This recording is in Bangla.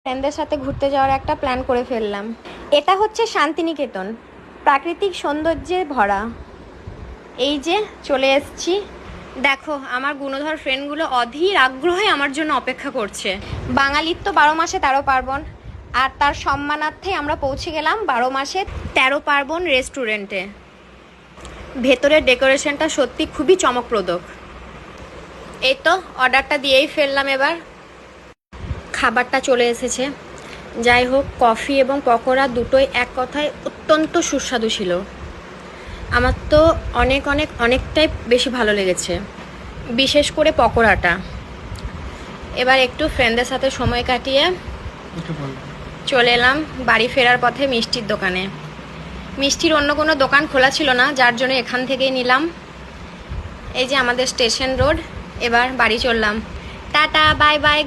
ফ্রেন্ডদের সাথে ঘুরতে যাওয়ার একটা প্ল্যান করে ফেললাম। এটা হচ্ছে শান্তিনিকেতন, প্রাকৃতিক সৌন্দর্যে ভরা। এই যে চলে এসেছি। দেখো আমার গুণধর ফ্রেন্ডগুলো অধীর আগ্রহে আমার জন্য অপেক্ষা করছে। বাঙালির তো 12 মাসে 13 পার্বণ, আর তার সম্মানার্থে আমরা পৌঁছে গেলাম 12 মাসে 13 পার্বণ রেস্টুরেন্টে। ভেতরের ডেকোরেশনটা সত্যি খুবই চমকপ্রদ। এই তো অর্ডারটা দিয়েই ফেললাম। এবার খাবারটা চলে এসেছে। যাই হোক, কফি এবং পকোড়া দুটোই এক কথায় অত্যন্ত সুস্বাদু ছিল। আমার তো অনেকটাই বেশি ভালো লেগেছে, বিশেষ করে পকোড়াটা। এবার একটু ফ্রেন্ডদের সাথে সময় কাটিয়ে চলে এলাম বাড়ি ফেরার পথে মিষ্টির দোকানে। মিষ্টির অন্য কোনো দোকান খোলা ছিল না, যার জন্য এখান থেকেই নিলাম। এই যে আমাদের স্টেশন রোড। এবার বাড়ি চললাম। Tata, bye bye.